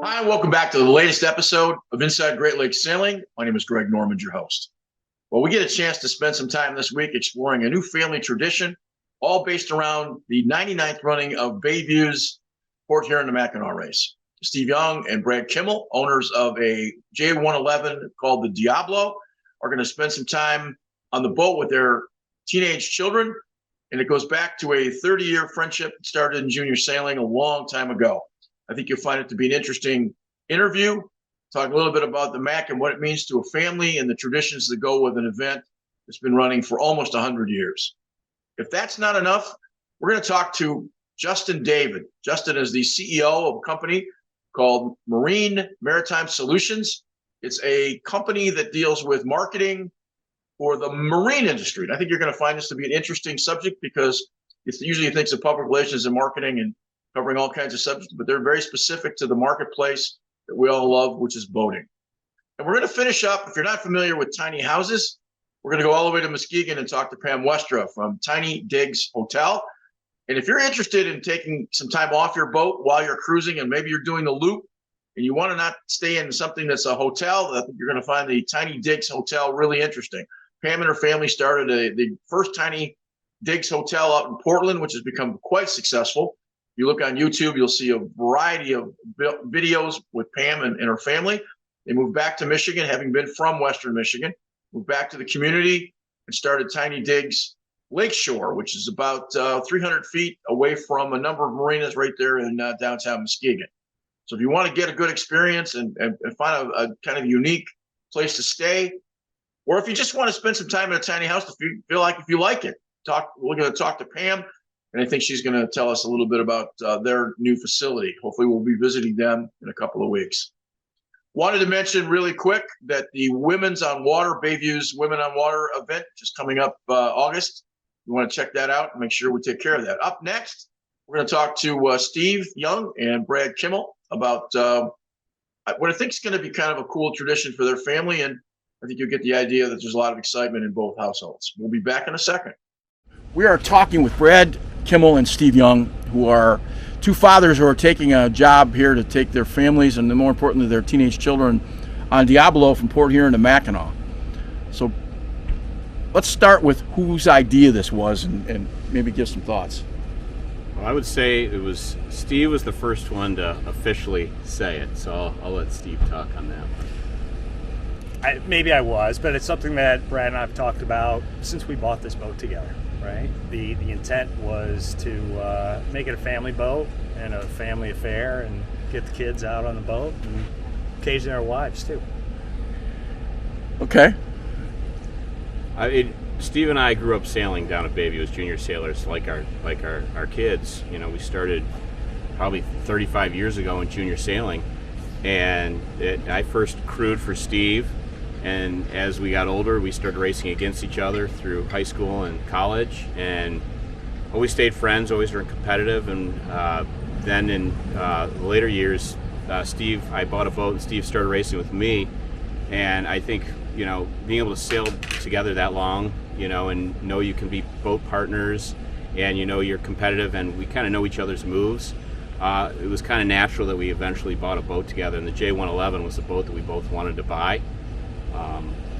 Hi, and welcome back to the latest episode of Inside Great Lakes Sailing. My name is Greg Normand, your host. Well, we get a chance to spend some time this week exploring a new family tradition, all based around the 99th running of Bayview's Port Huron to Mackinac race. Steve Young and Brad Kimmel, owners of a J111 called the Diablo, are going to spend some time on the boat with their teenage children. And it goes back to a 30-year friendship that started in junior sailing a long time ago. I think you'll find it to be an interesting interview. Talk a little bit about the MAC and what it means to a family and the traditions that go with an event that's been running for almost 100 years. If that's not enough, we're going to talk to Justin David. Justin is the CEO of a company called Marine Maritime Solutions. It's a company that deals with marketing for the marine industry. And I think you're going to find this to be an interesting subject because it's usually thinks of public relations and marketing and covering all kinds of subjects, but they're very specific to the marketplace that we all love, which is boating. And we're going to finish up, if you're not familiar with tiny houses, we're going to go all the way to Muskegon and talk to Pam Westra from Tiny Digs Hotel. And if you're interested in taking some time off your boat while you're cruising and maybe you're doing the loop and you want to not stay in something that's a hotel, I think you're going to find the Tiny Digs Hotel really interesting. Pam and her family started the first Tiny Digs Hotel out in Portland, which has become quite successful. You look on YouTube, you'll see a variety of videos with Pam and her family. They moved back to Michigan, having been from Western Michigan, moved back to the community and started Tiny Digs Lakeshore, which is about 300 feet away from a number of marinas right there in downtown Muskegon. So if you want to get a good experience and find a kind of unique place to stay, or if you just want to spend some time in a tiny house, if you like it, we're going to talk to Pam. And I think she's going to tell us a little bit about their new facility. Hopefully, we'll be visiting them in a couple of weeks. Wanted to mention really quick that the Women's on Water, Bayview's Women on Water event, just coming up August. You want to check that out and make sure we take care of that. Up next, we're going to talk to Steve Young and Brad Kimmel about what I think is going to be kind of a cool tradition for their family. And I think you'll get the idea that there's a lot of excitement in both households. We'll be back in a second. We are talking with Brad Kimmel and Steve Young, who are two fathers who are taking a job here to take their families and, more importantly, their teenage children on Diablo from Port Huron to Mackinac. So let's start with whose idea this was and maybe give some thoughts. Well, I would say Steve was the first one to officially say it, so I'll let Steve talk on that. Maybe I was, but it's something that Brad and I have talked about since we bought this boat together. Right. The intent was to make it a family boat and a family affair and get the kids out on the boat and occasionally our wives too. Okay. Steve and I grew up sailing down at Bayview as junior sailors, like our kids. You know, we started probably 35 years ago in junior sailing, and I first crewed for Steve. And as we got older, we started racing against each other through high school and college, and always stayed friends, always were competitive. And then in later years, I bought a boat and Steve started racing with me. And I think, you know, being able to sail together that long, you know, and know you can be boat partners and, you know, you're competitive and we kind of know each other's moves. It was kind of natural that we eventually bought a boat together, and the J111 was the boat that we both wanted to buy.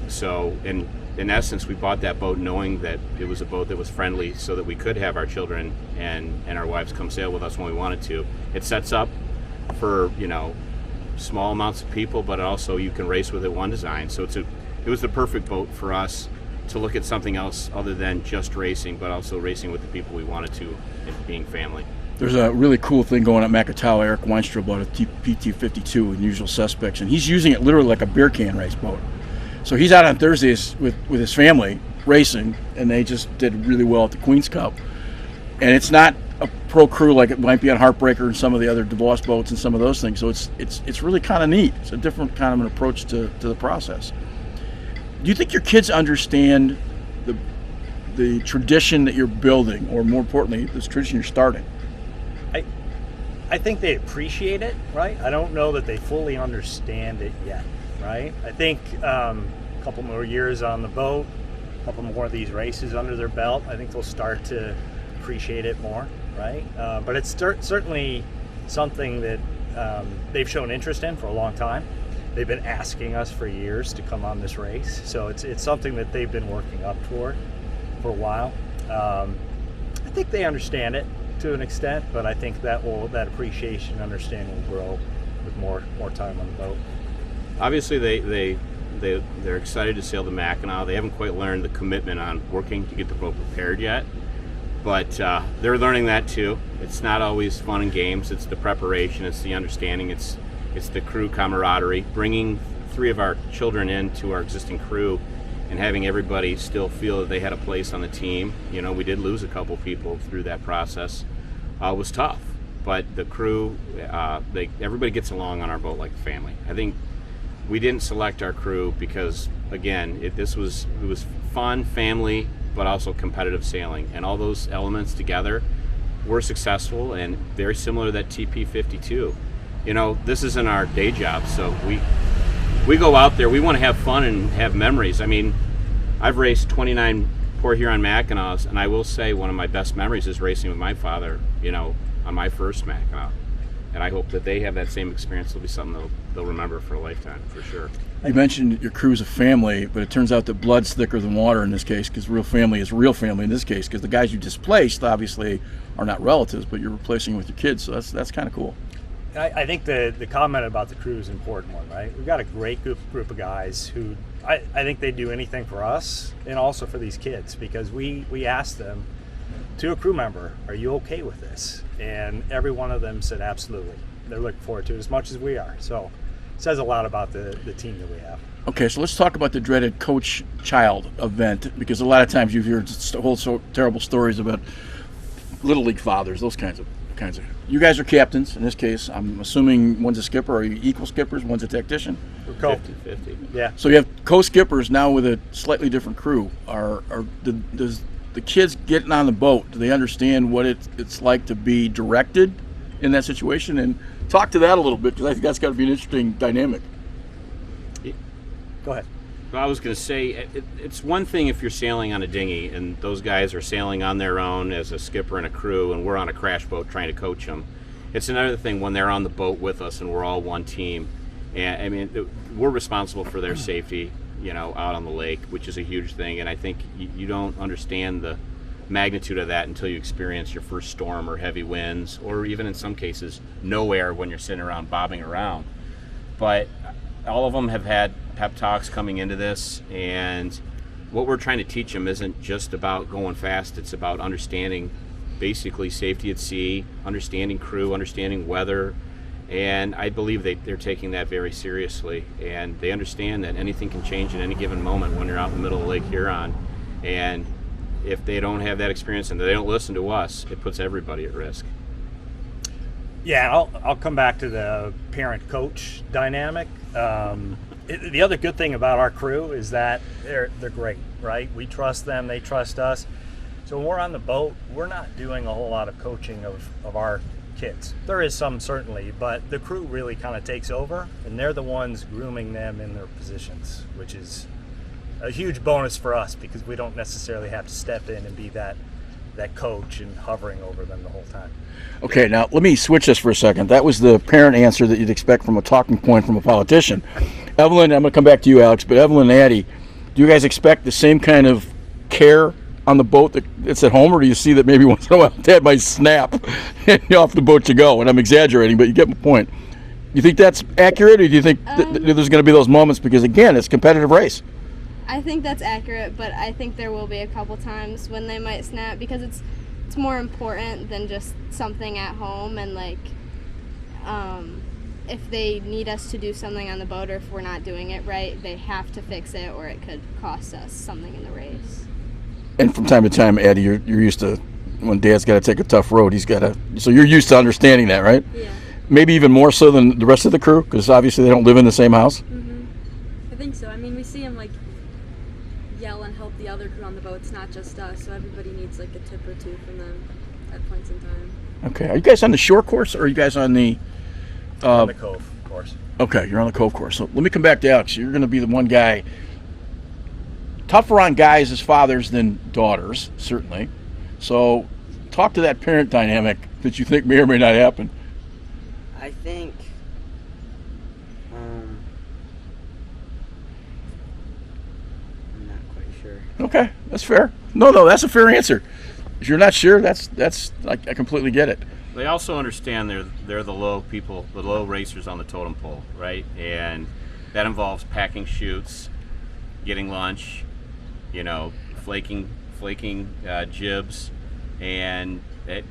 So in essence, we bought that boat knowing that it was a boat that was friendly so that we could have our children and our wives come sail with us when we wanted to. It sets up for, you know, small amounts of people, but also you can race with it one design. So it was the perfect boat for us to look at something else other than just racing, but also racing with the people we wanted to, and being family. There's a really cool thing going at Macatau. Eric Weinstrom bought a PT-52 in Usual Suspects, and he's using it literally like a beer can race boat. So he's out on Thursdays with his family racing, and they just did really well at the Queen's Cup. And it's not a pro crew like it might be on Heartbreaker and some of the other DeVos boats and some of those things. So it's really kind of neat. It's a different kind of an approach to the process. Do you think your kids understand the tradition that you're building, or more importantly, this tradition you're starting? I think they appreciate it, right? I don't know that they fully understand it yet, right? I think a couple more years on the boat, a couple more of these races under their belt, I think they'll start to appreciate it more, right? But it's certainly something that they've shown interest in for a long time. They've been asking us for years to come on this race, so it's something that they've been working up for a while. I think they understand it to an extent, but I think that appreciation and understanding will grow with more time on the boat. Obviously, they're excited to sail the Mackinac. They haven't quite learned the commitment on working to get the boat prepared yet, but they're learning that too. It's not always fun and games. It's the preparation. It's the understanding. It's the crew camaraderie. Bringing 3 of our children into our existing crew and having everybody still feel that they had a place on the team. You know, we did lose a couple people through that process. Was tough, but the crew, everybody gets along on our boat like a family. I think we didn't select our crew because, again, it was fun, family, but also competitive sailing, and all those elements together were successful and very similar to that TP52. You know, this isn't our day job, so we go out there, we want to have fun and have memories. I mean, I've raced 29 Port Huron Mackinacs, and I will say one of my best memories is racing with my father, you know, on my first Mackinac. And I hope that they have that same experience. It'll be something they'll remember for a lifetime, for sure. You mentioned your crew's a family, but it turns out that blood's thicker than water in this case, because real family is real family in this case, because the guys you displaced obviously are not relatives, but you're replacing with your kids, so that's kind of cool. I think the comment about the crew is an important one, right? We've got a great group of guys who I think they do anything for us and also for these kids, because we asked them, to a crew member, are you okay with this? And every one of them said absolutely. They're looking forward to it as much as we are. So it says a lot about the team that we have. Okay, so let's talk about the dreaded coach-child event, because a lot of times you've heard whole so terrible stories about Little League fathers, those kinds of. You guys are captains in this case. I'm assuming one's a skipper. Are you equal skippers? One's a tactician. We're co. 50-50. Yeah. So you have co-skippers now with a slightly different crew. Does the kids getting on the boat, do they understand what it's like to be directed in that situation? And talk to that a little bit, because I think that's got to be an interesting dynamic. Go ahead. Well, I was going to say, it's one thing if you're sailing on a dinghy and those guys are sailing on their own as a skipper and a crew, and we're on a crash boat trying to coach them. It's another thing when they're on the boat with us and we're all one team. And I mean, we're responsible for their safety, you know, out on the lake, which is a huge thing. And I think you don't understand the magnitude of that until you experience your first storm or heavy winds, or even in some cases, no air when you're sitting around bobbing around. But all of them have had pep talks coming into this, and what we're trying to teach them isn't just about going fast. It's about understanding basically safety at sea, understanding crew, understanding weather, and I believe they're taking that very seriously, and they understand that anything can change at any given moment when you're out in the middle of Lake Huron. And if they don't have that experience and they don't listen to us, it puts everybody at risk. Yeah, I'll come back to the parent-coach dynamic. The other good thing about our crew is that they're great, right? We trust them, they trust us. So when we're on the boat, we're not doing a whole lot of coaching of our kids. There is some, certainly, but the crew really kind of takes over, and they're the ones grooming them in their positions, which is a huge bonus for us, because we don't necessarily have to step in and be that coach and hovering over them the whole time. Okay, now let me switch this for a second. That was the parent answer that you'd expect from a talking point from a politician. Evelyn, I'm going to come back to you, Alex, but Evelyn and Addie, do you guys expect the same kind of care on the boat that's at home, or do you see that maybe once in a while Dad might snap and off the boat you go? And I'm exaggerating, but you get my point. You think that's accurate, or do you think that there's going to be those moments, because again, it's a competitive race? I think that's accurate, but I think there will be a couple times when they might snap, because it's more important than just something at home, and like if they need us to do something on the boat, or if we're not doing it right, they have to fix it, or it could cost us something in the race. And from time to time, Addie, you're used to when Dad's got to take a tough road, so you're used to understanding that, right? Yeah. Maybe even more so than the rest of the crew, because obviously they don't live in the same house. Mm-hmm. I think so. I mean, we see him like yell and help the other crew on the boat. It's not just us, so everybody needs like a tip or two from them at points in time. Okay, are you guys on the shore course, or are you guys on the On the Cove course. Okay, you're on the Cove course. So let me come back to Alex. You're going to be the one guy tougher on guys as fathers than daughters, certainly. So talk to that parent dynamic that you think may or may not happen. I think I'm not quite sure. Okay, that's fair. No, that's a fair answer. If you're not sure, that's I completely get it. They also understand they're the low people, the low racers on the totem pole, right? And that involves packing chutes, getting lunch, flaking jibs, and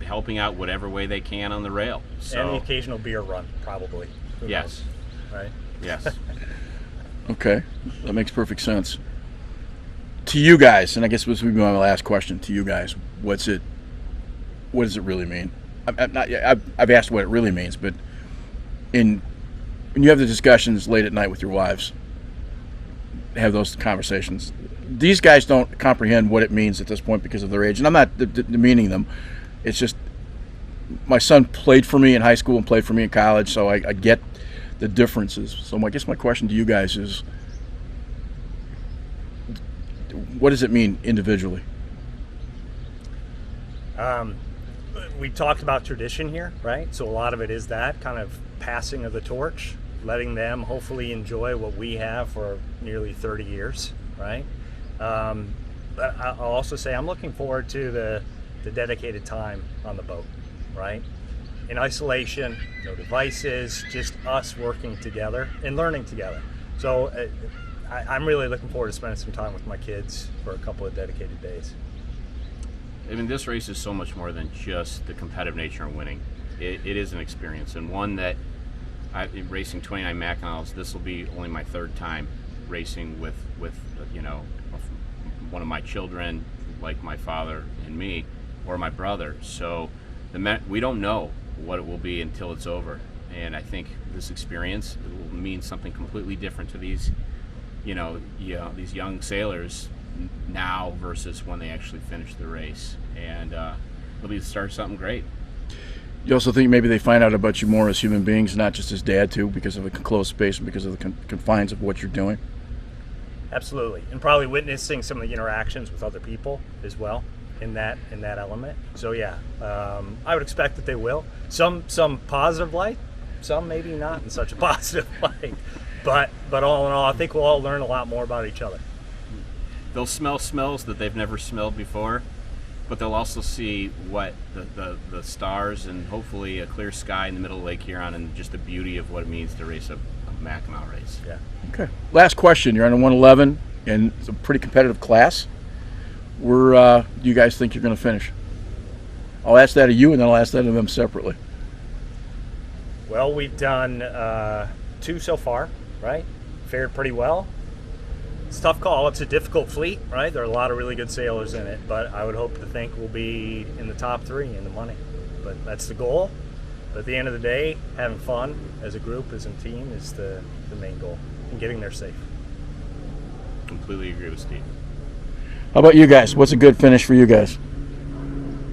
helping out whatever way they can on the rail. So And the occasional beer run, probably. Who yes, knows, right? yes. Okay, that makes perfect sense. To you guys, and I guess this would be my last question to you guys. What does it really mean? I've asked what it really means, but when you have the discussions late at night with your wives, have those conversations. These guys don't comprehend what it means at this point because of their age, and I'm not demeaning them. It's just my son played for me in high school and played for me in college, so I get the differences. So I guess my question to you guys is, what does it mean individually? We talked about tradition here, right? So a lot of it is that kind of passing of the torch, letting them hopefully enjoy what we have for nearly 30 years, right? But I'll also say I'm looking forward to the dedicated time on the boat, right? In isolation, no devices, just us working together and learning together. So I'm really looking forward to spending some time with my kids for a couple of dedicated days. I mean, this race is so much more than just the competitive nature and winning. It is an experience, and one that racing 29 Mackinacs. This will be only my third time racing with one of my children, like my father and me, or my brother. So we don't know what it will be until it's over, and I think this experience will mean something completely different to these these young sailors now versus when they actually finish the race, and it'll be the start of something great. You also think maybe they find out about you more as human beings, not just as dad too, because of the closed space and because of the confines of what you're doing? Absolutely, and probably witnessing some of the interactions with other people as well in that element. So yeah, I would expect that they will. Some positive light, some maybe not in such a positive light. But all in all, I think we'll all learn a lot more about each other. They'll smell smells that they've never smelled before, but they'll also see what the stars and hopefully a clear sky in the middle of Lake Huron and just the beauty of what it means to race a Mackinac race. Yeah. Okay. Last question. You're on a 111, and it's a pretty competitive class. Where do you guys think you're going to finish? I'll ask that of you, and then I'll ask that of them separately. Well, we've done 2 so far, right? Fared pretty well. It's a tough call. It's a difficult fleet, right? There are a lot of really good sailors in it, but I would hope to think we'll be in the top 3 in the money. But that's the goal. But at the end of the day, having fun as a group, as a team, is the main goal, and getting there safe. Completely agree with Steve. How about you guys? What's a good finish for you guys?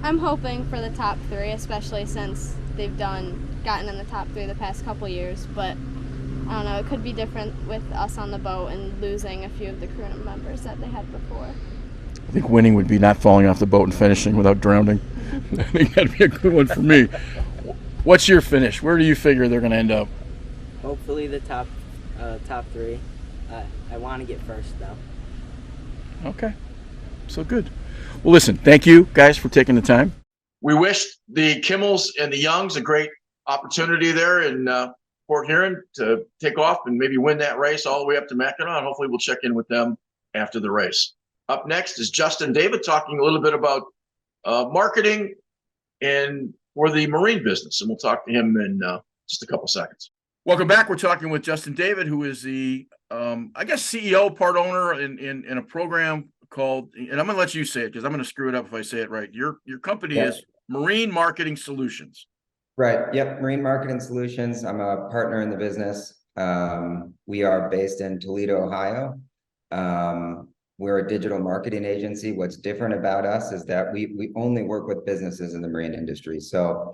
I'm hoping for the top 3, especially since they've gotten in the top 3 the past couple years, but I don't know, it could be different with us on the boat and losing a few of the crew members that they had before. I think winning would be not falling off the boat and finishing without drowning. I think that'd be a good one for me. What's your finish? Where do you figure they're going to end up? Hopefully the top 3. I want to get first though. Okay. So good. Well, listen, thank you guys for taking the time. We wish the Kimmels and the Youngs a great opportunity there in Port Huron to take off and maybe win that race all the way up to Mackinac. And hopefully we'll check in with them after the race. Up next is Justin David talking a little bit about marketing and for the marine business. And we'll talk to him in just a couple seconds. Welcome back. We're talking with Justin David, who is the, CEO, part owner in a program called, and I'm going to let you say it because I'm going to screw it up if I say it right. Your company is Marine Marketing Solutions. Right. Yep. Marine Marketing Solutions. I'm a partner in the business. We are based in Toledo, Ohio. We're a digital marketing agency. What's different about us is that we only work with businesses in the marine industry. So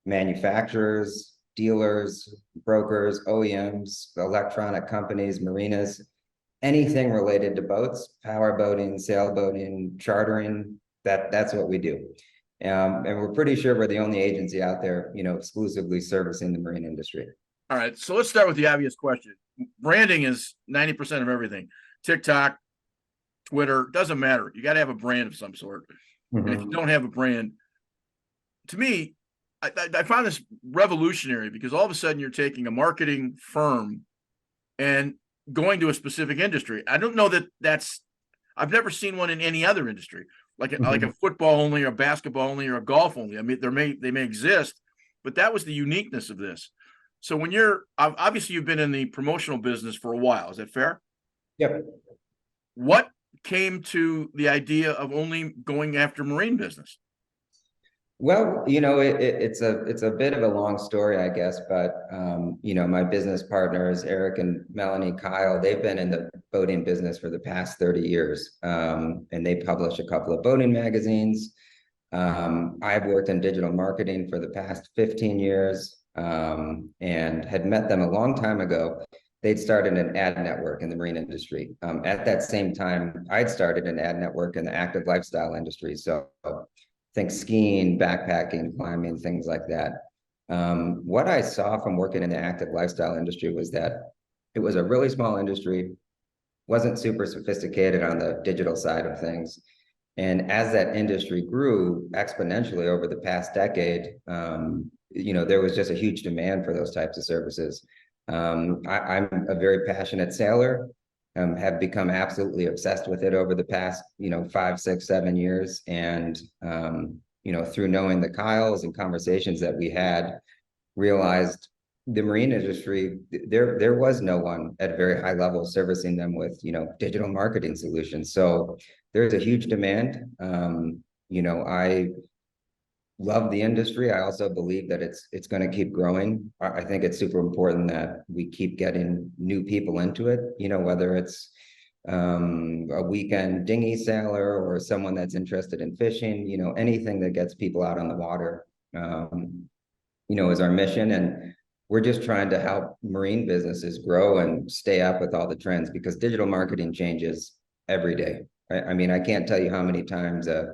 manufacturers, dealers, brokers, OEMs, electronic companies, marinas, anything related to boats, power boating, sailboating, chartering, that's what we do. And we're pretty sure we're the only agency out there, exclusively servicing the marine industry. All right, so let's start with the obvious question. Branding is 90% of everything. TikTok, Twitter, doesn't matter. You got to have a brand of some sort. And if you don't have a brand, to me, I found this revolutionary because all of a sudden you're taking a marketing firm and going to a specific industry. I don't know I've never seen one in any other industry, like a football only, or basketball only, or a golf only. I mean, they may exist, but that was the uniqueness of this. So when obviously you've been in the promotional business for a while, is that fair? Yep. What came to the idea of only going after marine business? Well, it's a bit of a long story, I guess, but my business partners, Eric and Melanie Kyle, they've been in the boating business for the past 30 years. And they publish a couple of boating magazines. I've worked in digital marketing for the past 15 years, and had met them a long time ago. They'd started an ad network in the marine industry. At that same time, I'd started an ad network in the active lifestyle industry. So think skiing, backpacking, climbing, things like that. What I saw from working in the active lifestyle industry was that it was a really small industry, wasn't super sophisticated on the digital side of things. And as that industry grew exponentially over the past decade, there was just a huge demand for those types of services. I'm a very passionate sailor, have become absolutely obsessed with it over the past, 5, 6, 7 years. And, through knowing the Kyles and conversations that we had, realized the marine industry, there was no one at a very high level servicing them with, digital marketing solutions. So there's a huge demand. I love the industry. I also believe that it's going to keep growing. I think it's super important that we keep getting new people into it, whether it's a weekend dinghy sailor or someone that's interested in fishing, anything that gets people out on the water, is our mission. And we're just trying to help marine businesses grow and stay up with all the trends, because digital marketing changes every day. Right? I mean, I can't tell you how many times a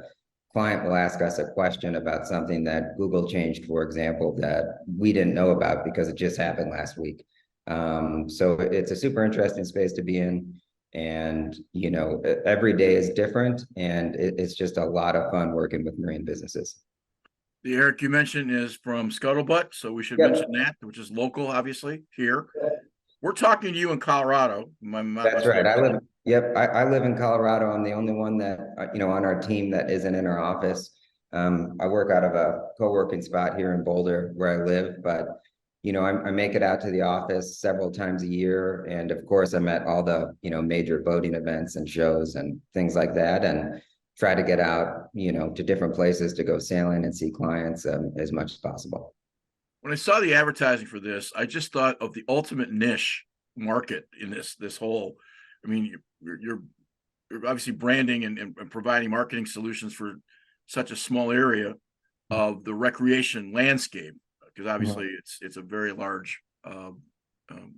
client will ask us a question about something that Google changed, for example, that we didn't know about because it just happened last week. So it's a super interesting space to be in. And, every day is different, and it's just a lot of fun working with marine businesses. The Eric you mentioned is from Scuttlebutt, so we should Yep. mention that, which is local, obviously, here. We're talking to you in Colorado. That's right. I live in Colorado. I'm the only one that, on our team that isn't in our office. I work out of a co-working spot here in Boulder where I live, but, I make it out to the office several times a year. And of course, I'm at all the, major boating events and shows and things like that, and try to get out, to different places to go sailing and see clients as much as possible. When I saw the advertising for this, I just thought of the ultimate niche market in this whole. I mean, you're obviously branding and providing marketing solutions for such a small area of the recreation landscape, because obviously it's a very large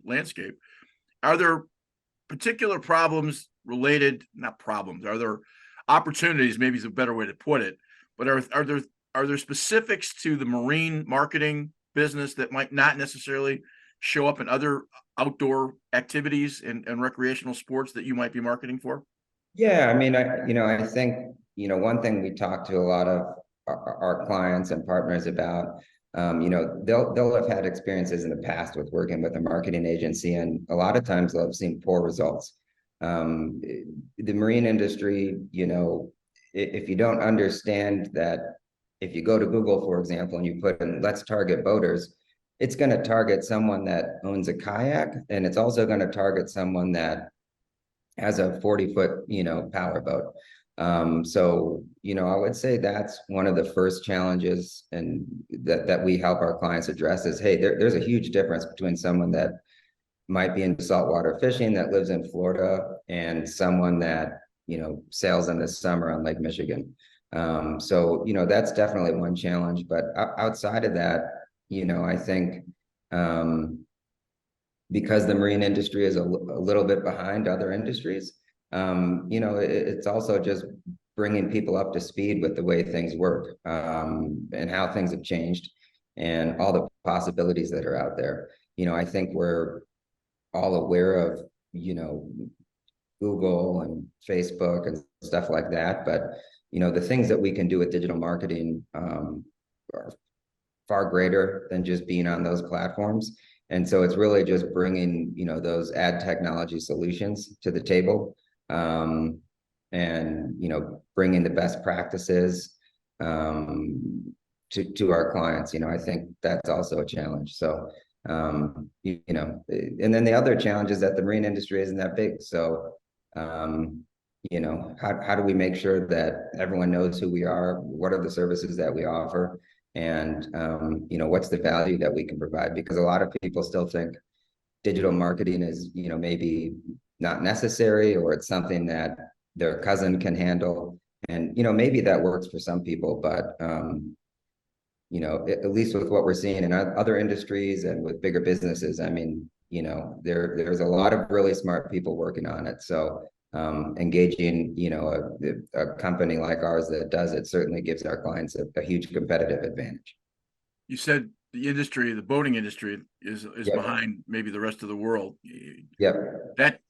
landscape. Are there particular problems related? Not problems. Are there opportunities? Maybe is a better way to put it. But are there specifics to the marine marketing business that might not necessarily show up in other outdoor activities and recreational sports that you might be marketing for? Yeah, I mean, I think, one thing we talk to a lot of our clients and partners about, they'll have had experiences in the past with working with a marketing agency, and a lot of times they'll have seen poor results. The marine industry, if you don't understand that, if you go to Google, for example, and you put in "let's target boaters," it's going to target someone that owns a kayak, and it's also going to target someone that has a 40-foot, power boat. So, I would say that's one of the first challenges, and that we help our clients address is, hey, there's a huge difference between someone that might be into saltwater fishing that lives in Florida and someone that, sails in the summer on Lake Michigan. So, that's definitely one challenge. But outside of that, I think because the marine industry is a little bit behind other industries, it's also just bringing people up to speed with the way things work, and how things have changed and all the possibilities that are out there. I think we're all aware of, Google and Facebook and stuff like that. But, the things that we can do with digital marketing are far greater than just being on those platforms. And so it's really just bringing, those ad technology solutions to the table, and, bringing the best practices to our clients. I think that's also a challenge. So, and then the other challenge is that the marine industry isn't that big. So, how do we make sure that everyone knows who we are? What are the services that we offer? And, what's the value that we can provide? Because a lot of people still think digital marketing is, maybe not necessary, or it's something that their cousin can handle. And, maybe that works for some people, but, at least with what we're seeing in other industries and with bigger businesses, I mean, there's a lot of really smart people working on it. So, engaging, a company like ours that does it certainly gives our clients a huge competitive advantage. You said the industry, the boating industry, is Yep. behind maybe the rest of the world. Yep. That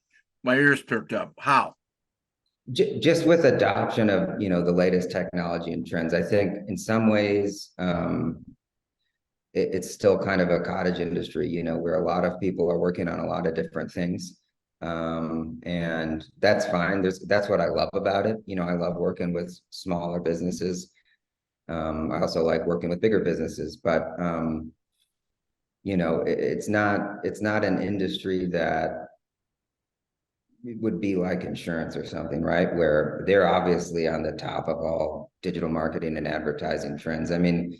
my ears perked up. How? Just with adoption of, the latest technology and trends. I think in some ways, it's still kind of a cottage industry, where a lot of people are working on a lot of different things. And that's fine. That's what I love about it. I love working with smaller businesses. I also like working with bigger businesses, but it's not an industry that would be like insurance or something, right? Where they're obviously on the top of all digital marketing and advertising trends. I mean,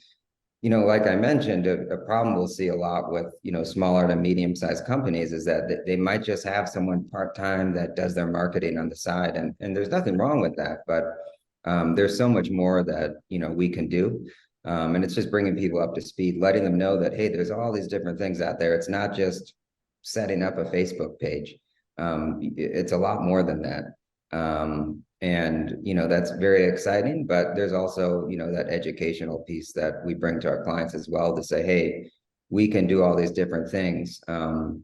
like I mentioned, a problem we'll see a lot with, smaller to medium-sized companies is that they might just have someone part-time that does their marketing on the side. And there's nothing wrong with that, but there's so much more that, we can do. And it's just bringing people up to speed, letting them know that, hey, there's all these different things out there. It's not just setting up a Facebook page. It's a lot more than that. And, that's very exciting, but there's also, that educational piece that we bring to our clients as well to say, hey, we can do all these different things. But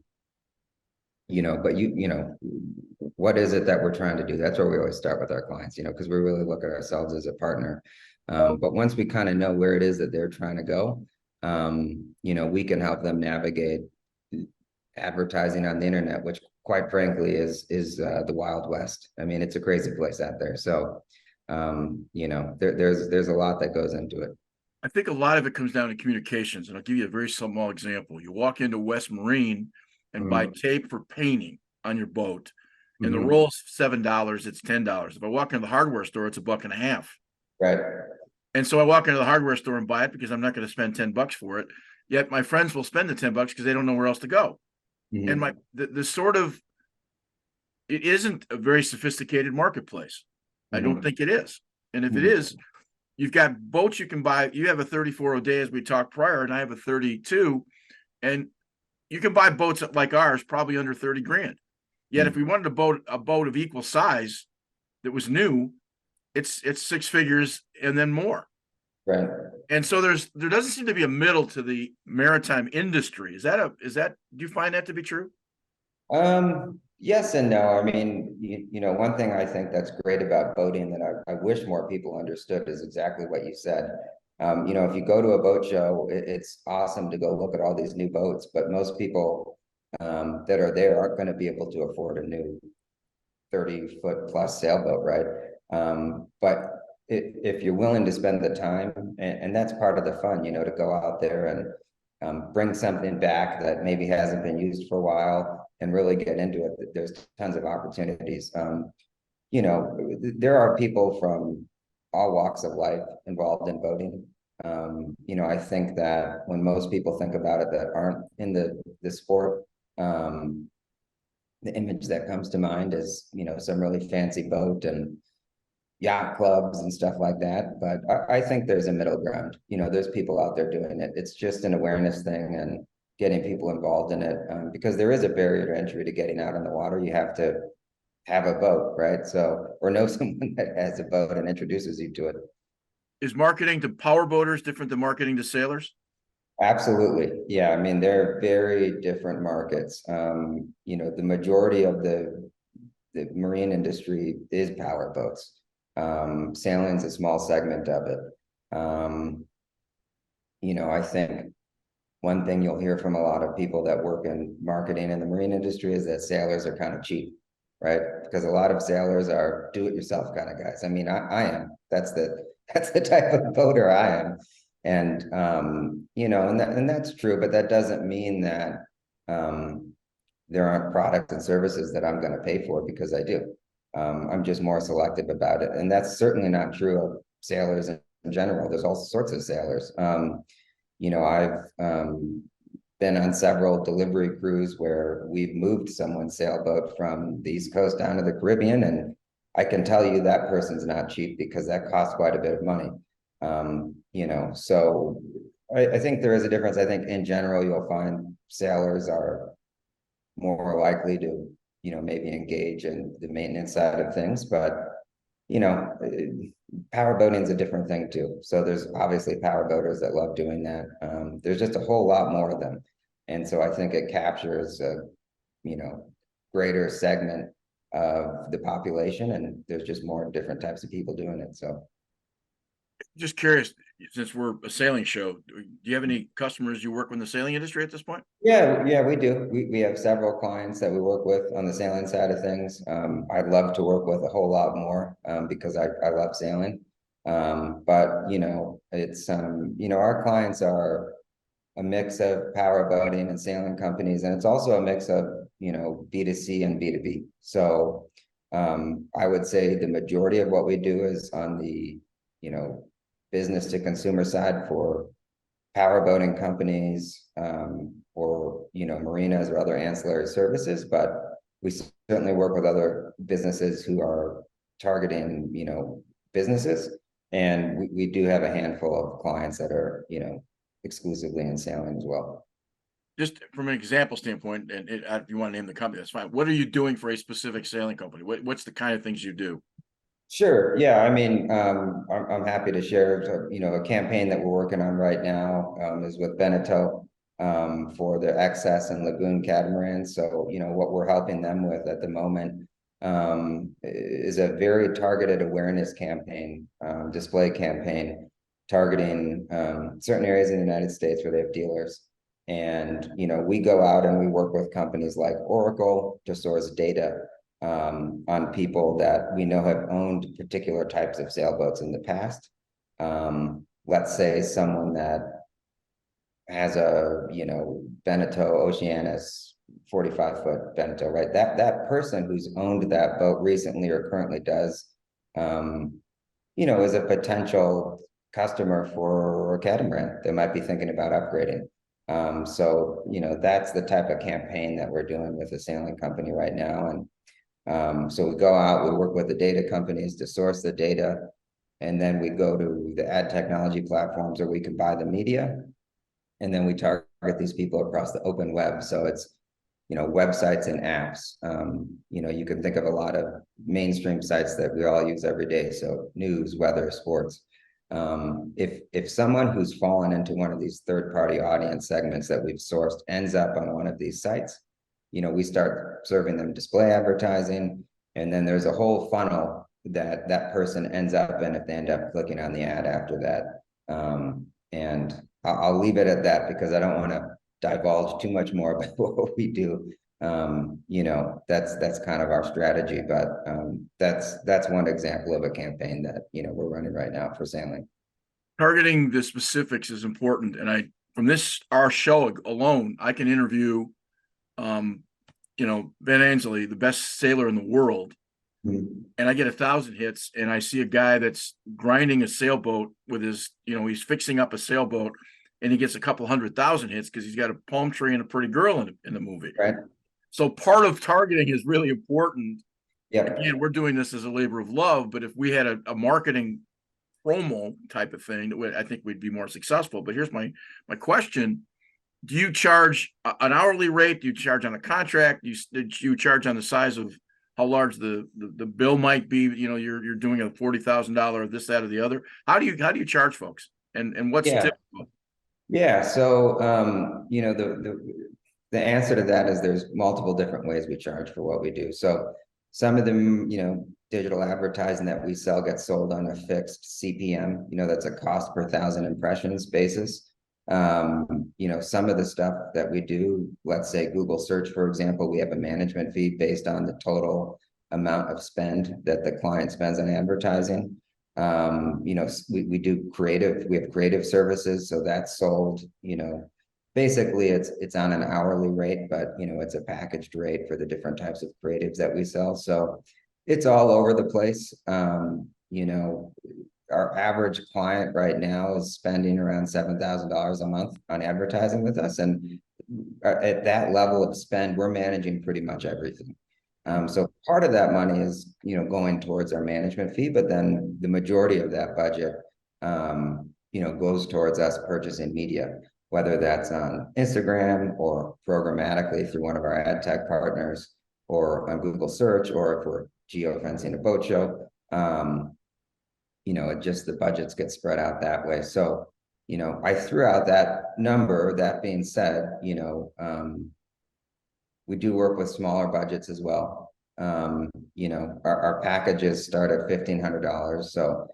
what is it that we're trying to do? That's where we always start with our clients, because we really look at ourselves as a partner. But once we kind of know where it is that they're trying to go, we can help them navigate advertising on the internet, which quite frankly is the Wild West. I mean, it's a crazy place out there. So, there's a lot that goes into it. I think a lot of it comes down to communications, and I'll give you a very small example. You walk into West Marine and buy tape for painting on your boat, and the roll's $7, it's $10. If I walk into the hardware store, it's $1.50. Right. And so I walk into the hardware store and buy it because I'm not going to spend $10 for it. Yet my friends will spend the $10 because they don't know where else to go. And the sort of, it isn't a very sophisticated marketplace. I don't think it is. And if it is, you've got boats you can buy. You have a 34 a day, as we talked prior, and I have a 32, and you can buy boats like ours probably under 30 grand. Yet if we wanted a boat of equal size that was new, it's six figures and then more. Right. And so there doesn't seem to be a middle to the maritime industry. Is that do you find that to be true? Yes and no. I mean, one thing I think that's great about boating that I wish more people understood is exactly what you said. If you go to a boat show, it's awesome to go look at all these new boats, but most people that are there aren't going to be able to afford a new 30-foot plus sailboat, right? But if you're willing to spend the time, and that's part of the fun, to go out there and bring something back that maybe hasn't been used for a while and really get into it, there's tons of opportunities. There are people from all walks of life involved in boating. I think that when most people think about it that aren't in the sport, the image that comes to mind is, some really fancy boat and yacht clubs and stuff like that. But I think there's a middle ground. There's people out there doing it. It's just an awareness thing and getting people involved in it, because there is a barrier to entry to getting out on the water. You have to have a boat, right? So, or know someone that has a boat and introduces you to it. Is marketing to power boaters different than marketing to sailors? Absolutely. Yeah. I mean, they're very different markets. The majority of the marine industry is power boats. Sailing's a small segment of it. I think one thing you'll hear from a lot of people that work in marketing in the marine industry is that sailors are kind of cheap, right? Because a lot of sailors are do-it-yourself kind of guys. I mean, I am. That's the type of boater I am. And and that's true, but that doesn't mean that there aren't products and services that I'm going to pay for, because I do. I'm just more selective about it. And that's certainly not true of sailors in general. There's all sorts of sailors. I've been on several delivery crews where we've moved someone's sailboat from the East Coast down to the Caribbean, and I can tell you that person's not cheap, because that costs quite a bit of money. So I think there is a difference. I think in general, you'll find sailors are more likely to, maybe engage in the maintenance side of things, but power boating is a different thing too. So there's obviously power boaters that love doing that. There's just a whole lot more of them. And so I think it captures a, greater segment of the population, and there's just more different types of people doing it. So Just curious, since we're a sailing show, do you have any customers you work with in the sailing industry at this point? yeah, we do. We have several clients that we work with on the sailing side of things. I'd love to work with a whole lot more, because I love sailing. But it's our clients are a mix of power boating and sailing companies, and it's also a mix of B2C and B2B. So I would say the majority of what we do is on the business to consumer side for power boating companies, or marinas or other ancillary services. But we certainly work with other businesses who are targeting businesses, and we do have a handful of clients that are exclusively in sailing as well. Just from an example standpoint, and if you want to name the company, that's fine. What are you doing for a specific sailing company? What's the kind of things you do? Sure. Yeah. I mean, I'm happy to share. So, a campaign that we're working on right now is with Beneteau for their excess and lagoon catamarans. So, what we're helping them with at the moment is a very targeted awareness campaign, display campaign, targeting certain areas in the United States where they have dealers. And, we go out and we work with companies like Oracle to source data on people that we know have owned particular types of sailboats in the past. Let's say someone that has a, Beneteau Oceanus 45-foot Beneteau, right? That person who's owned that boat recently or currently does, is a potential customer for a catamaran. They might be thinking about upgrading. So, that's the type of campaign that we're doing with a sailing company right now. And so we go out, we work with the data companies to source the data, and then we go to the ad technology platforms where we can buy the media, and then we target these people across the open web. So it's, websites and apps. You can think of a lot of mainstream sites that we all use every day. So news, weather, sports. If someone who's fallen into one of these third-party audience segments that we've sourced ends up on one of these sites, we start serving them display advertising, and then there's a whole funnel that person ends up in if they end up clicking on the ad after that. And I'll leave it at that, because I don't want to divulge too much more about what we do. That's kind of our strategy, but that's one example of a campaign that we're running right now for sailing. Targeting the specifics is important, and our show alone, I can interview Ben Ainsley, the best sailor in the world, and I get 1,000 hits, and I see a guy that's grinding a sailboat with his, he's fixing up a sailboat, and he gets a couple 100,000 hits because he's got a palm tree and a pretty girl in the movie. Right. So part of targeting is really important. Yeah. Again, we're doing this as a labor of love, but if we had a marketing promo type of thing, I think we'd be more successful. But here's my question. Do you charge an hourly rate? Do you charge on a contract? Do you charge on the size of how large the bill might be? You're doing a $40,000 this, that, or the other. How do you charge folks? And what's typical? Yeah, so the answer to that is there's multiple different ways we charge for what we do. So some of them, digital advertising that we sell gets sold on a fixed CPM, that's a cost per thousand impressions basis. Some of the stuff that we do, let's say Google search, for example, we have a management fee based on the total amount of spend that the client spends on advertising. We do creative, we have creative services, so that's sold, basically it's on an hourly rate, but it's a packaged rate for the different types of creatives that we sell. So it's all over the place. Our average client right now is spending around $7,000 a month on advertising with us. And at that level of spend, we're managing pretty much everything. So part of that money is, going towards our management fee, but then the majority of that budget, goes towards us purchasing media, whether that's on Instagram or programmatically through one of our ad tech partners or on Google search, or if we're geofencing a boat show, it just, the budgets get spread out that way. So, I threw out that number. That being said, we do work with smaller budgets as well. Our packages start at $1,500. So,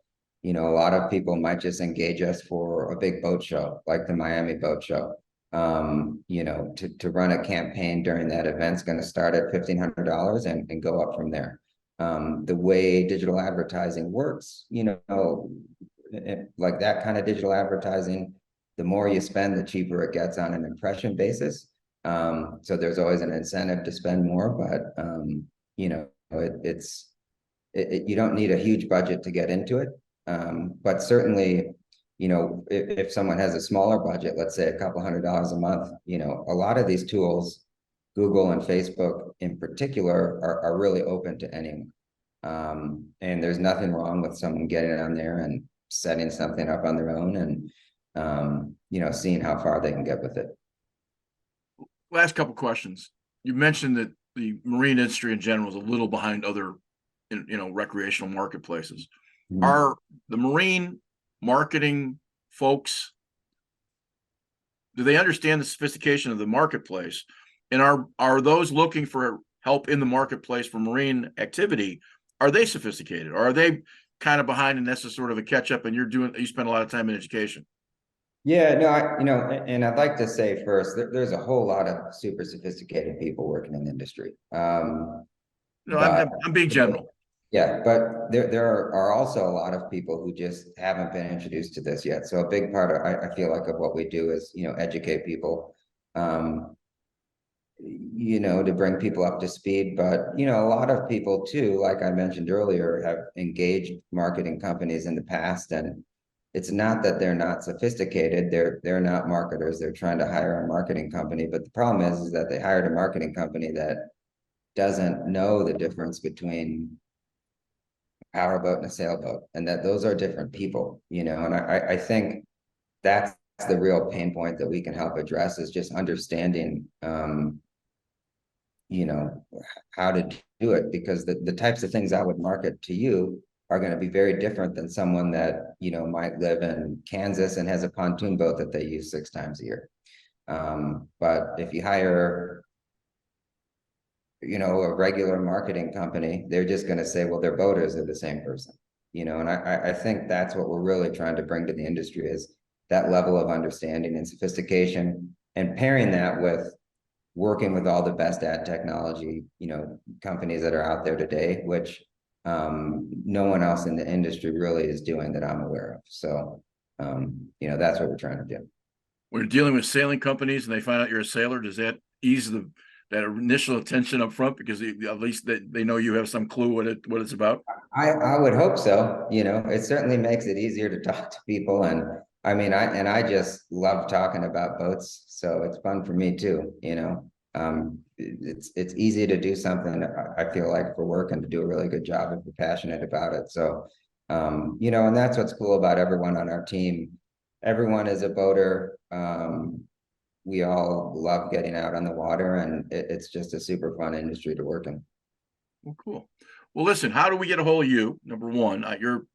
a lot of people might just engage us for a big boat show, like the Miami Boat Show. To run a campaign during that event's going to start at $1,500 and go up from there. The way digital advertising works, like that kind of digital advertising, the more you spend, the cheaper it gets on an impression basis. So there's always an incentive to spend more, but you don't need a huge budget to get into it. But certainly, if someone has a smaller budget, let's say a couple $100 a month, a lot of these tools, Google and Facebook in particular, are really open to anyone. And there's nothing wrong with someone getting on there and setting something up on their own and, seeing how far they can get with it. Last couple questions. You mentioned that the marine industry in general is a little behind other, recreational marketplaces. Mhm. Are the marine marketing folks, do they understand the sophistication of the marketplace? And are those looking for help in the marketplace for marine activity, are they sophisticated, or are they kind of behind and that's a sort of a catch up and you spend a lot of time in education? Yeah, no, and I'd like to say first, there's a whole lot of super sophisticated people working in the industry. No, But I'm being general. yeah, but there are also a lot of people who just haven't been introduced to this yet. So a big part of, I feel like, of what we do is, educate people, to bring people up to speed. But, a lot of people too, like I mentioned earlier, have engaged marketing companies in the past, and it's not that they're not sophisticated. They're not marketers. They're trying to hire a marketing company. But the problem is that they hired a marketing company that doesn't know the difference between a powerboat and a sailboat, and that those are different people, and I think that's the real pain point that we can help address, is just understanding how to do it, because the types of things I would market to you are going to be very different than someone that might live in Kansas and has a pontoon boat that they use 6 times a year. But if you hire a regular marketing company, they're just going to say, well, their boaters are the same person, and I think that's what we're really trying to bring to the industry, is that level of understanding and sophistication, and pairing that with working with all the best ad technology, companies that are out there today, which no one else in the industry really is doing that I'm aware of. So, that's what we're trying to do. When you're dealing with sailing companies and they find out you're a sailor, does that ease that initial attention up front, because at least they know you have some clue what it's about? I would hope so. It certainly makes it easier to talk to people, and I just love talking about boats, so it's fun for me too. It's easy to do something, I feel like, for work, and to do a really good job if you're passionate about it. So, and that's what's cool about everyone on our team. Everyone is a boater. We all love getting out on the water, and it's just a super fun industry to work in. Well, cool. Well, listen, how do we get a hold of you? Number one, you're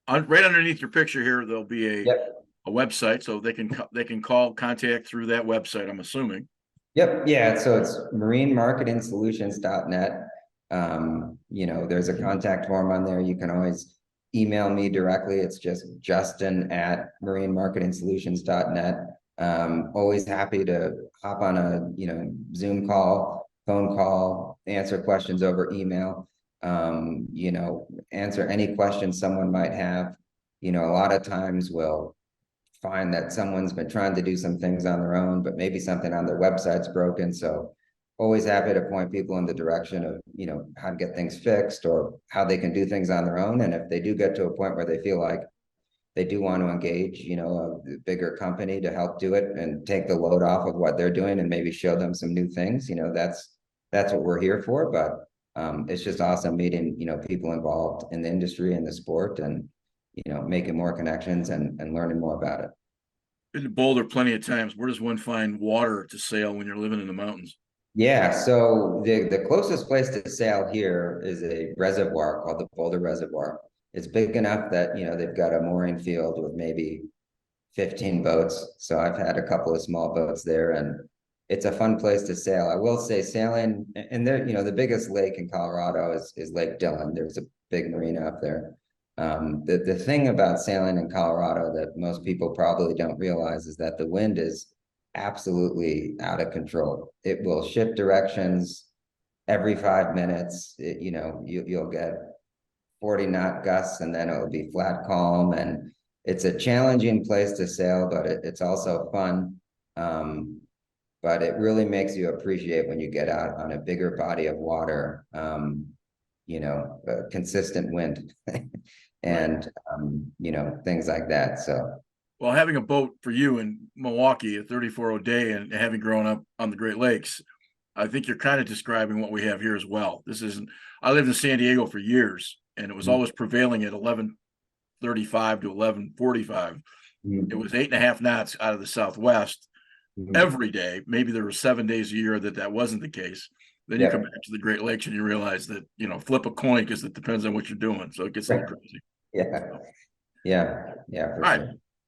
right underneath your picture here. There'll be a Yep. a website, so they can contact through that website, I'm assuming. Yep, yeah, so it's marinemarketingsolutions.net. There's a contact form on there. You can always email me directly. It's just justin@marinemarketingsolutions.net. Always happy to hop on a, Zoom call, phone call, answer questions over email. Answer any questions someone might have. A lot of times we'll find that someone's been trying to do some things on their own, but maybe something on their website's broken. So always happy to point people in the direction of, how to get things fixed or how they can do things on their own. And if they do get to a point where they feel like they do want to engage, a bigger company to help do it and take the load off of what they're doing and maybe show them some new things, that's what we're here for. But it's just awesome meeting, people involved in the industry and the sport and, making more connections and learning more about it. Been to Boulder plenty of times. Where does one find water to sail when you're living in the mountains? Yeah, so the closest place to sail here is a reservoir called the Boulder Reservoir. It's big enough that, they've got a mooring field with maybe 15 boats. So I've had a couple of small boats there, and it's a fun place to sail. I will say sailing, and there, the biggest lake in Colorado is Lake Dillon. There's a big marina up there. The thing about sailing in Colorado that most people probably don't realize is that the wind is absolutely out of control. It will shift directions every 5 minutes. You'll get 40-knot gusts, and then it'll be flat calm. And it's a challenging place to sail, but it's also fun. But it really makes you appreciate when you get out on a bigger body of water, a consistent wind and, things like that. So. Well, having a boat for you in Milwaukee at 34 a day and having grown up on the Great Lakes, I think you're kind of describing what we have here as well. I lived in San Diego for years, and it was always prevailing at 11:35 to 11:45. It was 8.5 knots out of the southwest every day. Maybe there were 7 days a year that wasn't the case. Then you come back to the Great Lakes and you realize that, flip a coin because it depends on what you're doing. So it gets a little crazy. Yeah. For All sure. right.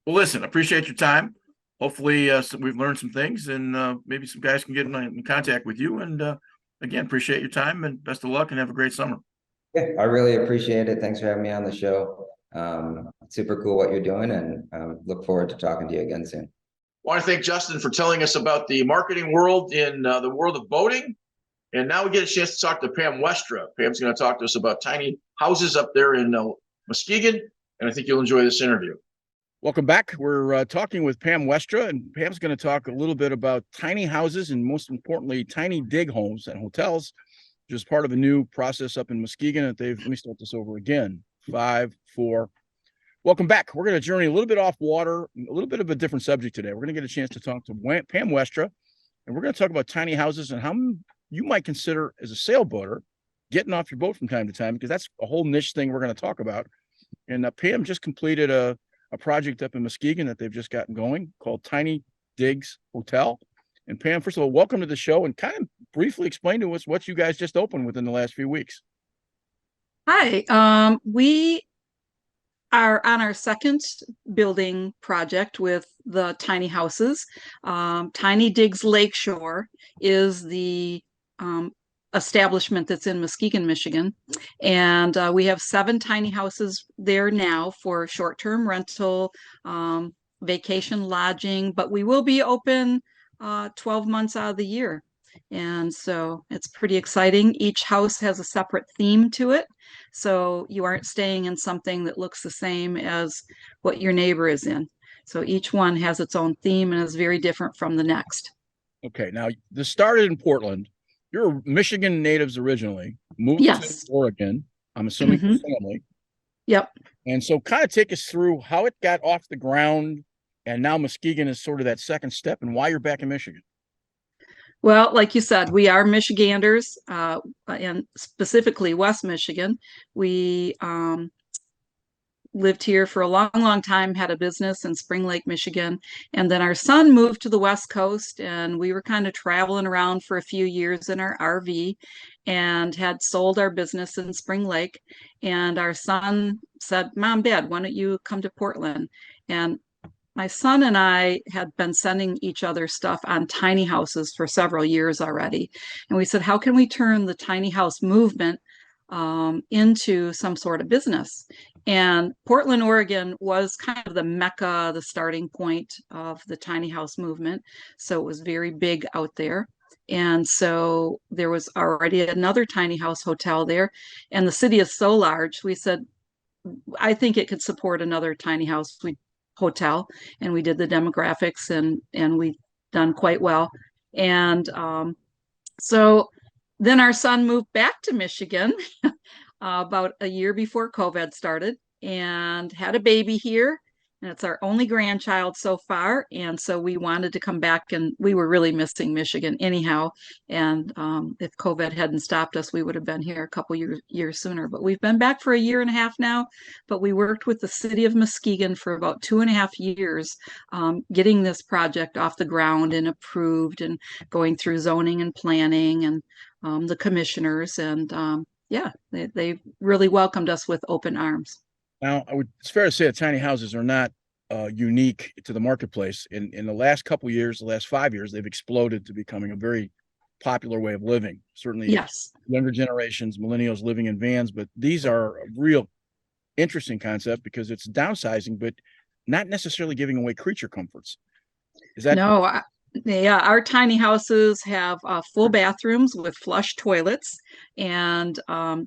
Well, listen, appreciate your time. Hopefully we've learned some things, and maybe some guys can get in contact with you. And again, appreciate your time and best of luck and have a great summer. Yeah, I really appreciate it. Thanks for having me on the show. Super cool what you're doing, and look forward to talking to you again soon. I want to thank Justin for telling us about the marketing world in the world of boating. And now we get a chance to talk to Pam Westra. Pam's going to talk to us about tiny houses up there in Muskegon, and I think you'll enjoy this interview. Welcome back. We're talking with Pam Westra, and Pam's going to talk a little bit about tiny houses and, most importantly, tiny dig homes and hotels, which is part of a new process up in Muskegon that let me start this over again. 5, 4. Welcome back. We're going to journey a little bit off water, a little bit of a different subject today. We're going to get a chance to talk to Pam Westra, and we're going to talk about tiny houses and how you might consider, as a sailboater, getting off your boat from time to time, because that's a whole niche thing we're going to talk about. And Pam just completed a project up in Muskegon that they've just gotten going called Tiny Digs Hotel. And Pam, first of all, welcome to the show, and kind of briefly explain to us what you guys just opened within the last few weeks. Hi, we are on our second building project with the tiny houses. Tiny Digs Lakeshore is the establishment that's in Muskegon, Michigan. And we have 7 tiny houses there now for short-term rental, vacation lodging, but we will be open 12 months out of the year. And so it's pretty exciting. Each house has a separate theme to it. So you aren't staying in something that looks the same as what your neighbor is in. So each one has its own theme and is very different from the next. Okay, now this started in Portland. You're Michigan natives originally, moved Yes. to Oregon, I'm assuming for family. Yep. And so kind of take us through how it got off the ground, and now Muskegon is sort of that second step, and why you're back in Michigan. Well, like you said, we are Michiganders, and specifically West Michigan. We lived here for a long, long time, had a business in Spring Lake, Michigan. And then our son moved to the West Coast, and we were kind of traveling around for a few years in our RV and had sold our business in Spring Lake. And our son said, Mom, Dad, why don't you come to Portland? And my son and I had been sending each other stuff on tiny houses for several years already. And we said, how can we turn the tiny house movement into some sort of business? And Portland, Oregon was kind of the mecca, the starting point of the tiny house movement. So it was very big out there. And so there was already another tiny house hotel there. And the city is so large, we said, I think it could support another tiny house hotel, and we did the demographics, and we done quite well. And so then our son moved back to Michigan about a year before COVID started, and had a baby here. And it's our only grandchild so far. And so we wanted to come back, and we were really missing Michigan anyhow. And if COVID hadn't stopped us, we would have been here a couple years sooner. But we've been back for a year and a half now. But we worked with the city of Muskegon for about 2.5 years, getting this project off the ground and approved, and going through zoning and planning, and the commissioners. And yeah, they really welcomed us with open arms. Now, it's fair to say that tiny houses are not unique to the marketplace. In the last couple of years, the last 5 years, they've exploded to becoming a very popular way of living. Certainly, yes, younger generations, millennials living in vans, but these are a real interesting concept because it's downsizing, but not necessarily giving away creature comforts. Is that no? Yeah, our tiny houses have full bathrooms with flush toilets, and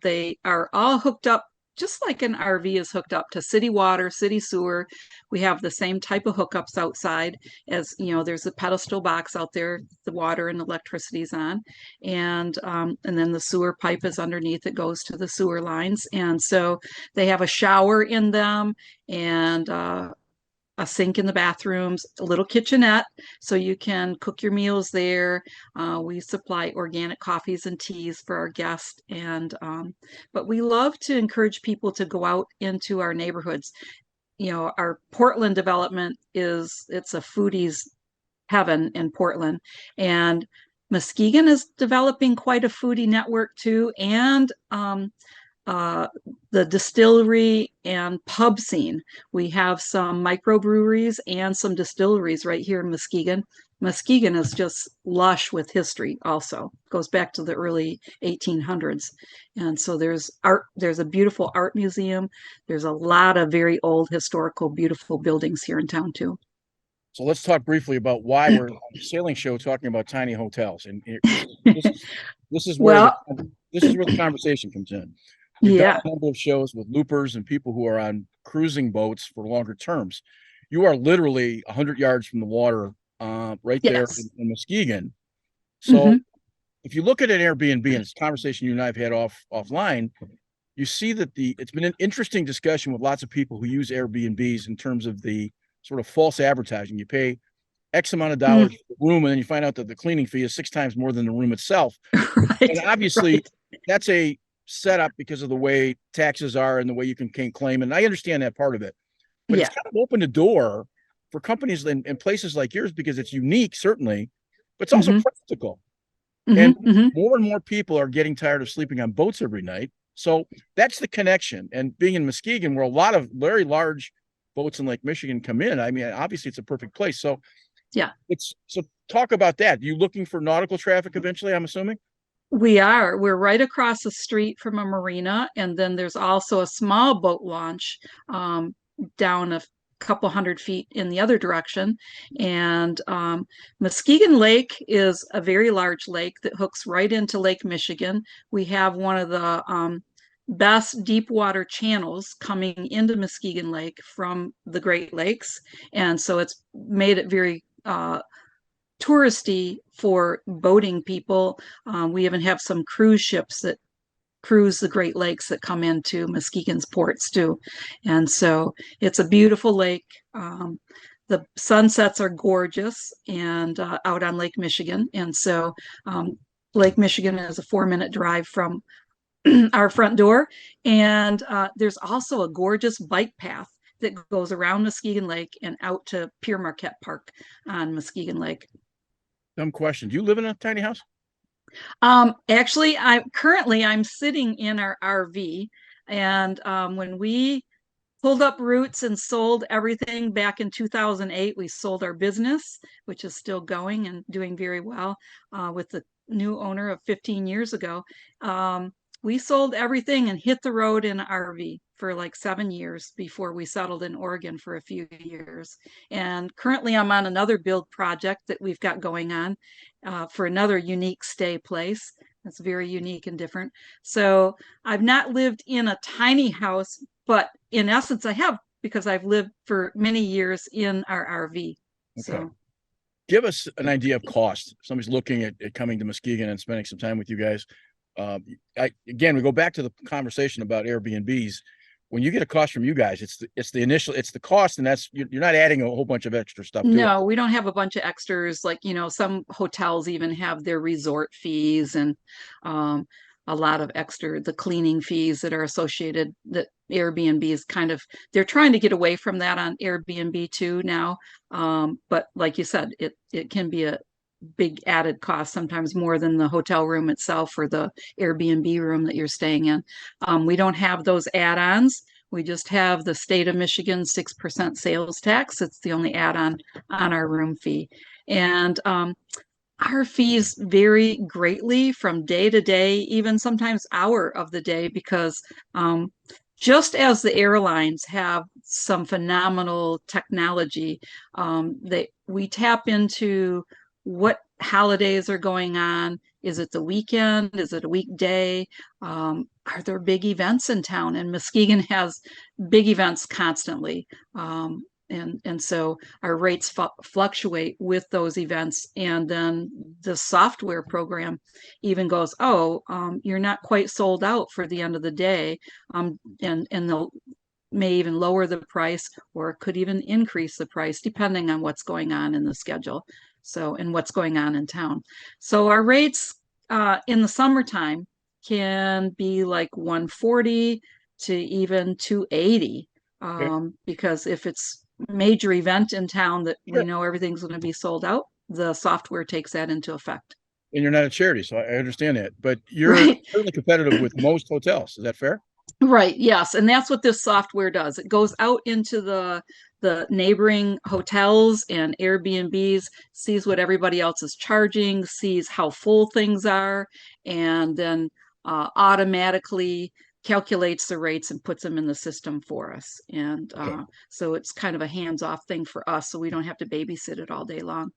they are all hooked up just like an RV is hooked up to city water, city sewer. We have the same type of hookups outside. As you know, there's a pedestal box out there, the water and electricity's on, and then the sewer pipe is underneath. It goes to the sewer lines, and so they have a shower in them, and a sink in the bathrooms, a little kitchenette, so you can cook your meals there. We supply organic coffees and teas for our guests, and but we love to encourage people to go out into our neighborhoods. You know, our Portland development it's a foodie's heaven in Portland, and Muskegon is developing quite a foodie network too, and the distillery and pub scene. We have some microbreweries and some distilleries right here in Muskegon. Muskegon is just lush with history also. Goes back to the early 1800s. And so there's art, there's a beautiful art museum. There's a lot of very old historical beautiful buildings here in town too. so? Let's talk briefly about why we're on a sailing show talking about tiny hotels, and this is where Well, this is where the conversation comes in. We've yeah, done a number of shows with loopers and people who are on cruising boats for longer terms. You are literally 100 yards from the water, right there yes. in Muskegon. So Hmm. if you look at an Airbnb, and it's a conversation you and I have had offline, you see that it's been an interesting discussion with lots of people who use Airbnbs in terms of the sort of false advertising. You pay X amount of dollars for the room, and then you find out that the cleaning fee is 6 times more than the room itself. Right, And obviously, right. that's a setup because of the way taxes are and the way you can claim. And I understand that part of it, but Yeah. it's kind of opened a door for companies in places like yours because it's unique, certainly, but it's also Hmm. practical. Hmm. And Hmm. more and more people are getting tired of sleeping on boats every night. So that's the connection. And being in Muskegon, where a lot of very large boats in Lake Michigan come in, I mean, obviously it's a perfect place. So Yeah. so talk about that. You looking for nautical traffic eventually, I'm assuming? We are. We're right across the street from a marina, and then there's also a small boat launch down a couple 100 feet in the other direction. And Muskegon Lake is a very large lake that hooks right into Lake Michigan. We have one of the best deep water channels coming into Muskegon Lake from the Great Lakes, and so it's made it very touristy for boating people. We even have some cruise ships that cruise the Great Lakes that come into Muskegon's ports too. And so it's a beautiful lake. The sunsets are gorgeous and out on Lake Michigan. And so Lake Michigan is a 4-minute drive from our front door. And there's also a gorgeous bike path that goes around Muskegon Lake and out to Pierre Marquette Park on Muskegon Lake. Dumb question. Do you live in a tiny house? Actually, I'm sitting in our RV, and when we pulled up roots and sold everything back in 2008. We sold our business, which is still going and doing very well, with the new owner of 15 years ago. We sold everything and hit the road in an RV for like 7 years before we settled in Oregon for a few years. And currently I'm on another build project that we've got going on, for another unique stay place. That's very unique and different. So I've not lived in a tiny house, but in essence I have, because I've lived for many years in our RV. Okay. So Give us an idea of cost. If somebody's looking at coming to Muskegon and spending some time with you guys. Again, we go back to the conversation about Airbnbs. When you get a cost from you guys, it's the initial, it's the cost, and that's, you're not adding a whole bunch of extra stuff to it. no, we don't have a bunch of extras. Like, some hotels even have their resort fees and a lot of extra, the cleaning fees that are associated, that Airbnb is kind of, they're trying to get away from that on Airbnb too now. But like you said, it can be a big added cost, sometimes more than the hotel room itself or the Airbnb room that you're staying in. We don't have those add-ons. We just have the state of Michigan 6% sales tax. It's the only add-on on our room fee. And our fees vary greatly from day to day, even sometimes hour of the day, because just as the airlines have some phenomenal technology, we tap into what holidays are going on. Is it the weekend? Is it a weekday? Are there big events in town? And Muskegon has big events constantly. And so our rates fluctuate with those events. And then the software program even goes, you're not quite sold out for the end of the day. And they'll may even lower the price, or could even increase the price depending on what's going on in the schedule. So, and what's going on in town. So our rates in the summertime can be like 140 to even 280, because if it's major event in town that we know everything's going to be sold out, the software takes that into effect. And you're not a charity, so I understand that. But you're Right. certainly competitive with most hotels. Is that fair? Right. Yes. And that's what this software does. It goes out into the neighboring hotels and Airbnbs, sees what everybody else is charging, sees how full things are, and then automatically calculates the rates and puts them in the system for us. And so it's kind of a hands-off thing for us, so we don't have to babysit it all day long.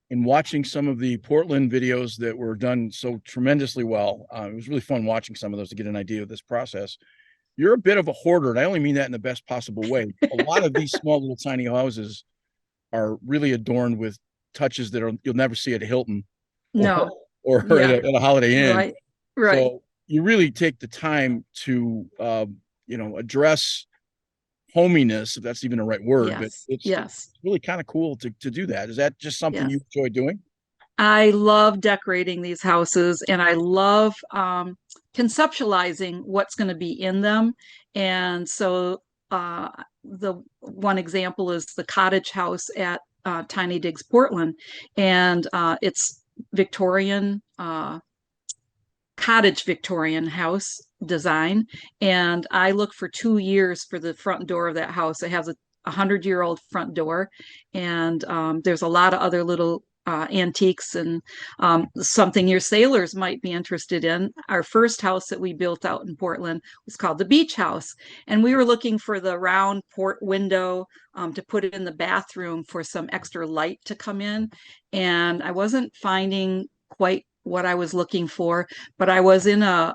In watching some of the Portland videos that were done so tremendously well, it was really fun watching some of those to get an idea of this process. You're a bit of a hoarder, and I only mean that in the best possible way. A lot of these small little tiny houses are really adorned with touches that you'll never see at a Hilton, or at a Holiday Inn. Right. So you really take the time to address hominess, if that's even the right word. But it's really kind of cool to do that. Is that just something you enjoy doing? I love decorating these houses, and I love conceptualizing what's going to be in them. And so the one example is the cottage house at Tiny Digs Portland, and it's Victorian, cottage Victorian house design. And I look for 2 years for the front door of that house. It has a 100-year-old front door, and there's a lot of other little antiques and something your sailors might be interested in. Our first house that we built out in Portland was called the Beach House, and we were looking for the round port window to put it in the bathroom for some extra light to come in, and I wasn't finding quite what I was looking for, but I was in a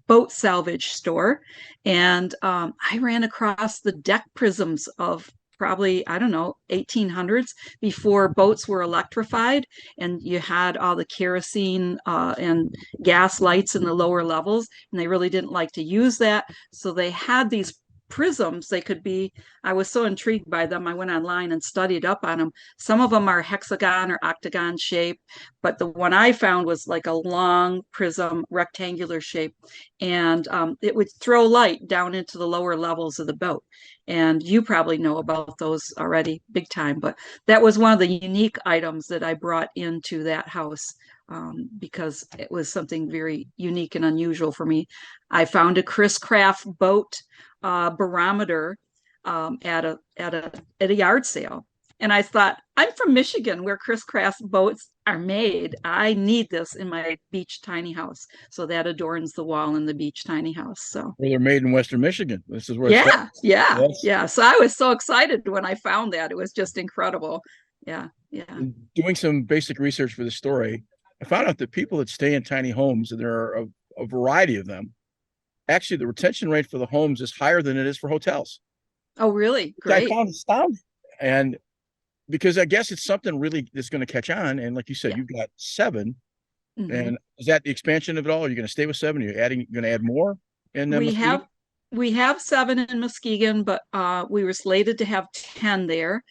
boat salvage store, and I ran across the deck prisms of probably, I don't know, 1800s, before boats were electrified, and you had all the kerosene and gas lights in the lower levels, and they really didn't like to use that. So they had these prisms. They could be, I was so intrigued by them, I went online and studied up on them. Some of them are hexagon or octagon shape, but the one I found was like a long prism, rectangular shape, and it would throw light down into the lower levels of the boat. And you probably know about those already big time, but that was one of the unique items that I brought into that house. because it was something very unique and unusual for me. I found a Chris Craft boat barometer at a yard sale. And I thought, I'm from Michigan, where Chris Craft boats are made. I need this in my beach tiny house. So that adorns the wall in the beach tiny house. So Well, they're made in Western Michigan. This is where yeah, yeah, Yes. yeah. So I was so excited when I found that. It was just incredible. Yeah, yeah. Doing some basic research for the story, I found out that people that stay in tiny homes, and there are a variety of them, actually the retention rate for the homes is higher than it is for hotels. Oh, really? Which I Great. found astounding. And because I guess it's something really that's going to catch on. And like you said, Yeah. you've got 7. Mhm. And is that the expansion of it all? Are you going to stay with 7? Are you going to add more? And We have 7 in Muskegon, but we were slated to have 10 there.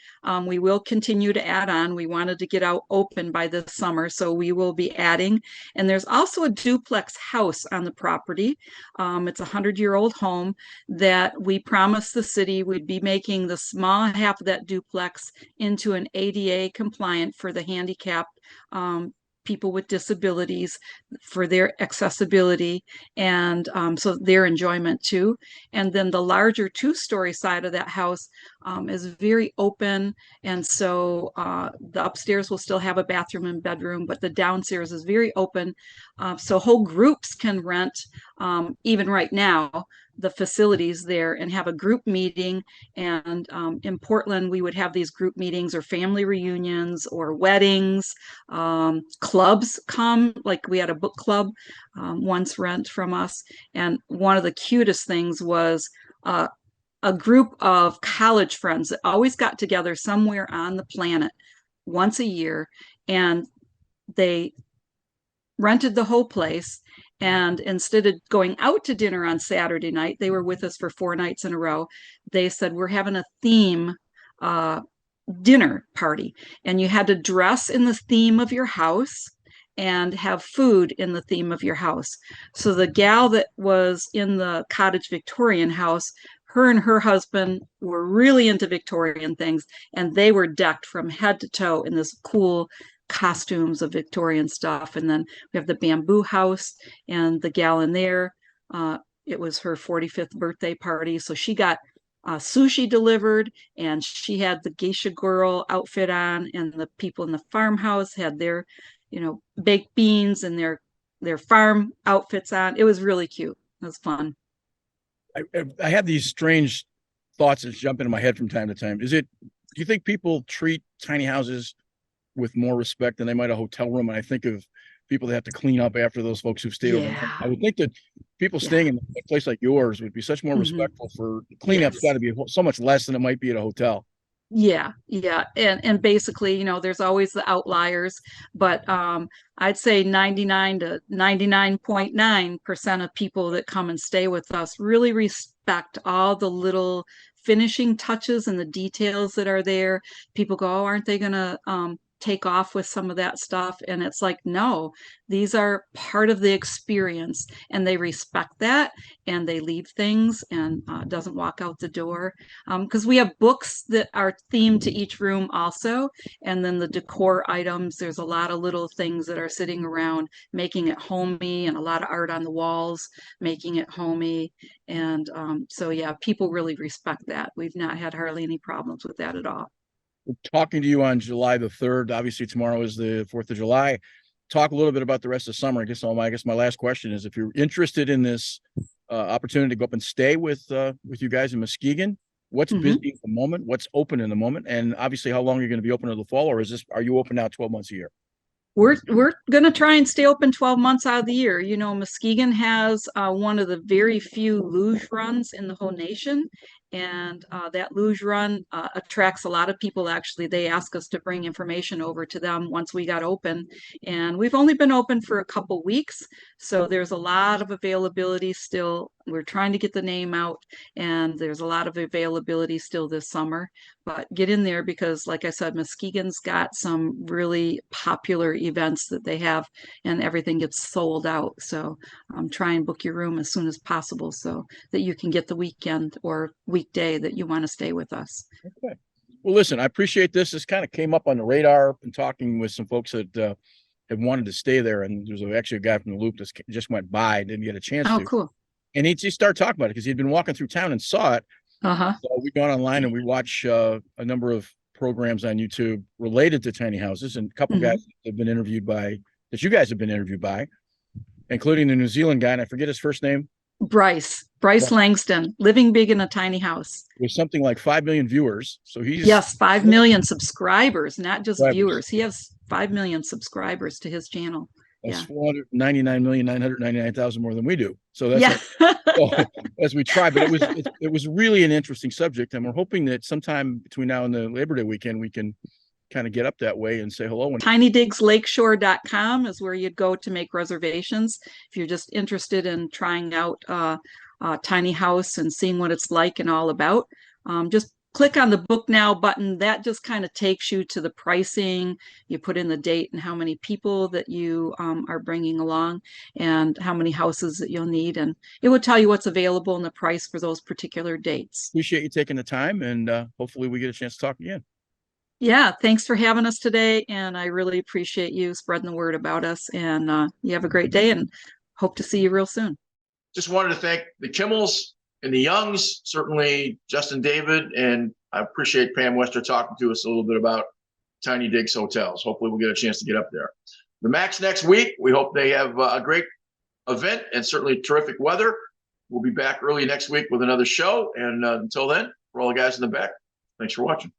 We will continue to add on. We wanted to get out open by this summer, so we will be adding. And there's also a duplex house on the property. It's a 100-year-old home that we promised the city we'd be making the small half of that duplex into an ADA compliant for the handicapped people with disabilities, for their accessibility and so their enjoyment too. And then the larger 2-story side of that house is very open. And so the upstairs will still have a bathroom and bedroom, but the downstairs is very open. So whole groups can rent, even right now, the facilities there and have a group meeting. And in Portland, we would have these group meetings or family reunions or weddings. Clubs come, like we had a book club once rent from us. And one of the cutest things was a group of college friends that always got together somewhere on the planet once a year, and they rented the whole place. And instead of going out to dinner on Saturday night, they were with us for 4 nights in a row. They said, we're having a theme dinner party, and you had to dress in the theme of your house and have food in the theme of your house. So the gal that was in the cottage Victorian house, her and her husband were really into Victorian things, and they were decked from head to toe in this cool costumes of Victorian stuff. And then we have the bamboo house, and the gal in there, it was her 45th birthday party. So she got sushi delivered, and she had the geisha girl outfit on, and the people in the farmhouse had their, baked beans and their farm outfits on. It was really cute. It was fun. I have these strange thoughts that jump into my head from time to time. Do you think people treat tiny houses with more respect than they might a hotel room? And I think of people that have to clean up after those folks who've stayed overnight. I would think that people staying in a place like yours would be such more respectful for cleanup's got to be so much less than it might be at a hotel. Yeah. And basically, there's always the outliers, but I'd say 99 to 99.9% of people that come and stay with us really respect all the little finishing touches and the details that are there. People go, oh, aren't they going to take off with some of that stuff? And it's like, no, these are part of the experience, and they respect that, and they leave things and doesn't walk out the door. Because we have books that are themed to each room also, and then the decor items, there's a lot of little things that are sitting around making it homey, and a lot of art on the walls making it homey. And so yeah, people really respect that. We've not had hardly any problems with that at all. Talking to you on July the 3rd. Obviously, tomorrow is the 4th of July. Talk a little bit about the rest of summer. I guess my last question is, if you're interested in this opportunity to go up and stay with you guys in Muskegon, what's busy at the moment? What's open in the moment? And obviously, how long are you going to be open until the fall, or are you open now 12 months a year? We're going to try and stay open 12 months out of the year. Muskegon has one of the very few luge runs in the whole nation. And that luge run attracts a lot of people. Actually, they ask us to bring information over to them once we got open. And we've only been open for a couple weeks. So there's a lot of availability still. We're trying to get the name out, and there's a lot of availability still this summer. But get in there, because like I said, Muskegon's got some really popular events that they have, and everything gets sold out. So try and book your room as soon as possible so that you can get the weekend or weekday that you want to stay with us. Okay. Well, listen, I appreciate this. This kind of came up on the radar and talking with some folks that had wanted to stay there, and there was actually a guy from the Loop that just went by, didn't get a chance Oh, to. cool. And he just started talking about it because he'd been walking through town and saw it. Uh-huh. So we gone online and we watch a number of programs on YouTube related to tiny houses, and a couple Mhm. guys have been interviewed that you guys have been interviewed by, including the New Zealand guy, and I forget his first name. Bryce Right. Langston, living big in a tiny house. With something like 5 million viewers. So he's Yes, 5 million subscribers, not just Subscribers. viewers. He has 5 million subscribers to his channel. That's Yeah. 499,999,000 more than we do. So that's Yeah. as we try, but it was really an interesting subject, and we're hoping that sometime between now and the Labor Day weekend we can kind of get up that way and say hello. TinyDigsLakeshore.com is where you'd go to make reservations if you're just interested in trying out tiny house and seeing what it's like and all about. Just click on the book now button. That just kind of takes you to the pricing. You put in the date and how many people that you are bringing along and how many houses that you'll need, and it will tell you what's available and the price for those particular dates. Appreciate you taking the time, and hopefully we get a chance to talk again. Yeah, thanks for having us today, and I really appreciate you spreading the word about us, and you have a great day and hope to see you real soon. Just wanted to thank the Kimmels and the Youngs, certainly Justin David, and I appreciate Pam Wester talking to us a little bit about Tiny Digs Hotels. Hopefully we'll get a chance to get up there. The Max next week, we hope they have a great event and certainly terrific weather. We'll be back early next week with another show, and until then, for all the guys in the back, thanks for watching.